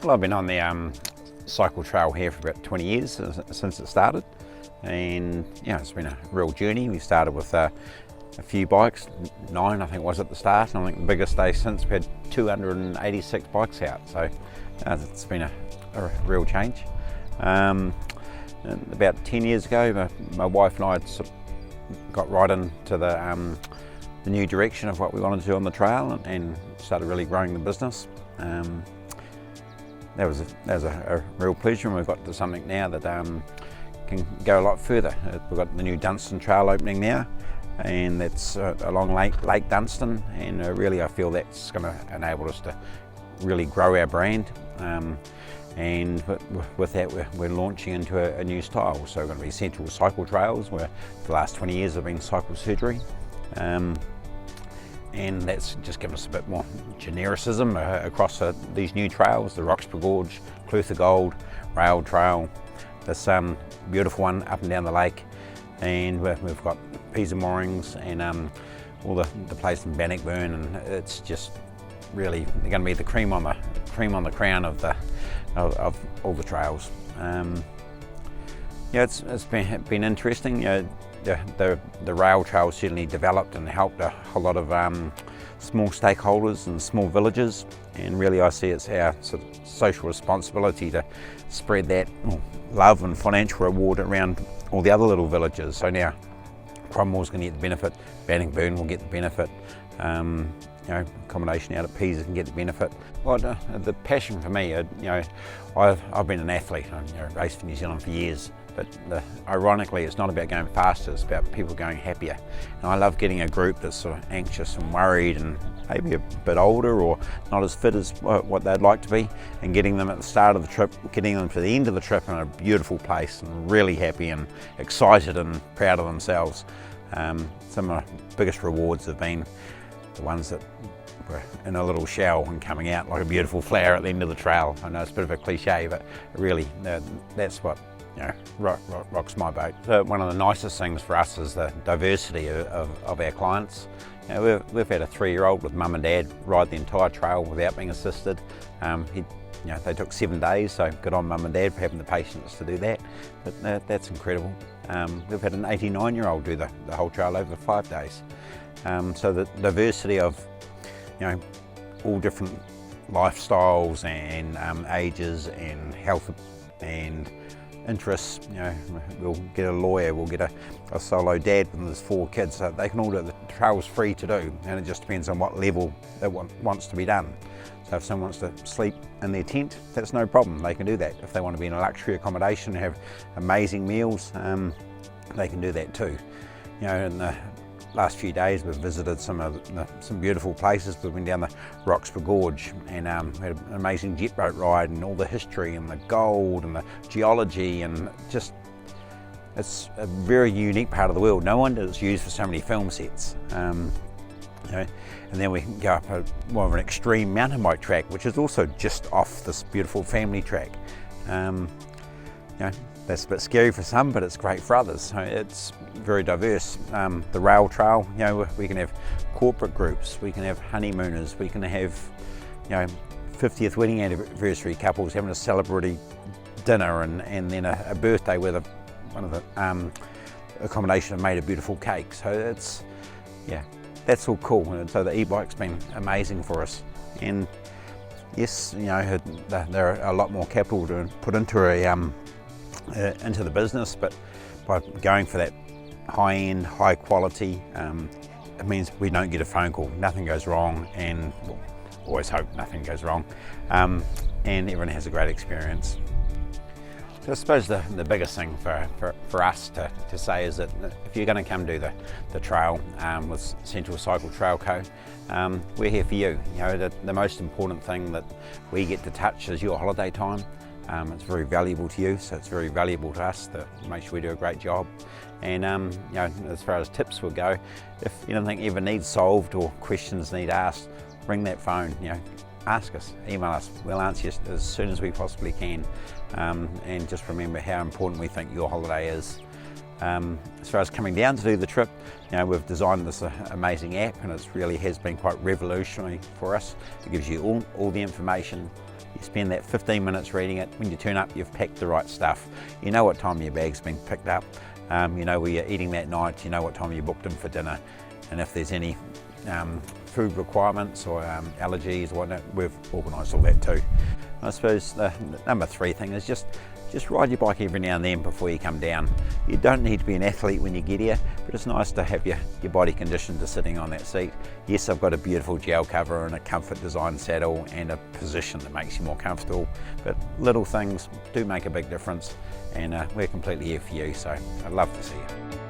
Well, I've been on the cycle trail here for about 20 years since it started, and it's been a real journey. We started with a few bikes, 9 I think was at the start, and I think the biggest day since we had 286 bikes out, so it's been a real change. About 10 years ago, my wife and I had sort of got right into the new direction of what we wanted to do on the trail, and started really growing the business. That was a real pleasure, and we've got to something now that can go a lot further. We've got the new Dunstan trail opening now, and that's along Lake Dunstan, and really I feel that's going to enable us to really grow our brand. And with that, we're launching into a new style. So we're going to be central cycle trails, where the last 20 years have been cycle surgery. And that's just given us a bit more genericism across these new trails, the Roxburgh Gorge, Clutha Gold, Rail Trail, this beautiful one up and down the lake, and we've got Pisa moorings and all the place in Bannockburn, and it's just really they're going to be the cream on the crown of all the trails. It's been interesting. The rail trail certainly developed and helped a whole lot of small stakeholders and small villages, and really I see it's our sort of social responsibility to spread that love and financial reward around all the other little villages. So now Cromwell's going to get the benefit, Bannockburn will get the benefit, accommodation out at Pisa can get the benefit. Well, the passion for me, I've been an athlete, raced for New Zealand for years, but ironically it's not about going faster, it's about people going happier. And I love getting a group that's sort of anxious and worried and maybe a bit older or not as fit as what they'd like to be, and getting them at the start of the trip, getting them to the end of the trip in a beautiful place and really happy and excited and proud of themselves. Some of my biggest rewards have been the ones that were in a little shell and coming out like a beautiful flower at the end of the trail. I know it's a bit of a cliche, but really that's what rocks my boat. So one of the nicest things for us is the diversity of our clients. We've had a 3-year-old with mum and dad ride the entire trail without being assisted. They took 7 days, so good on mum and dad for having the patience to do that. But that's incredible. We've had an 89-year-old do the whole trail over 5 days. So the diversity of all different lifestyles and ages and health and interests. We'll get a lawyer, we'll get a solo dad with his 4 kids, so they can all do it. The trail's free to do, and it just depends on what level it wants to be done. So if someone wants to sleep in their tent, that's no problem, they can do that. If they want to be in a luxury accommodation and have amazing meals, they can do that too. In the last few days we've visited some beautiful places. We went down the Roxburgh Gorge and had an amazing jet boat ride, and all the history and the gold and the geology, and just it's a very unique part of the world. No wonder it's used for so many film sets. And then we can go up more of an extreme mountain bike track, which is also just off this beautiful family track. That's a bit scary for some, but it's great for others. So it's very diverse. The rail trail, we can have corporate groups, we can have honeymooners, we can have 50th wedding anniversary couples having a celebratory dinner, and then a birthday where one of the accommodation have made a beautiful cake. So it's that's all cool. And so the e-bike's been amazing for us. And yes, there are a lot more capital to put into into the business, but by going for that high-end, high-quality, it means we don't get a phone call, nothing goes wrong, and always hope nothing goes wrong, and everyone has a great experience. So I suppose the biggest thing for us to say is that if you're going to come do the trail with Central Cycle Trail Co, we're here for you. The most important thing that we get to touch is your holiday time. It's very valuable to you, so it's very valuable to us to make sure we do a great job. And as far as tips will go, if anything ever needs solved or questions need asked, ring that phone. Ask us, email us. We'll answer you as soon as we possibly can. And just remember how important we think your holiday is. As far as coming down to do the trip, we've designed this amazing app, and it really has been quite revolutionary for us. It gives you all the information You spend that 15 minutes reading it. When you turn up, you've packed the right stuff. You know what time your bag's been picked up. You know where you're eating that night. You know what time you booked in for dinner. And if there's any food requirements or allergies or whatnot, we've organised all that too. I suppose the number 3 thing is just ride your bike every now and then before you come down. You don't need to be an athlete when you get here, but it's nice to have your body conditioned to sitting on that seat. Yes, I've got a beautiful gel cover and a comfort design saddle and a position that makes you more comfortable, but little things do make a big difference, and we're completely here for you, so I'd love to see you.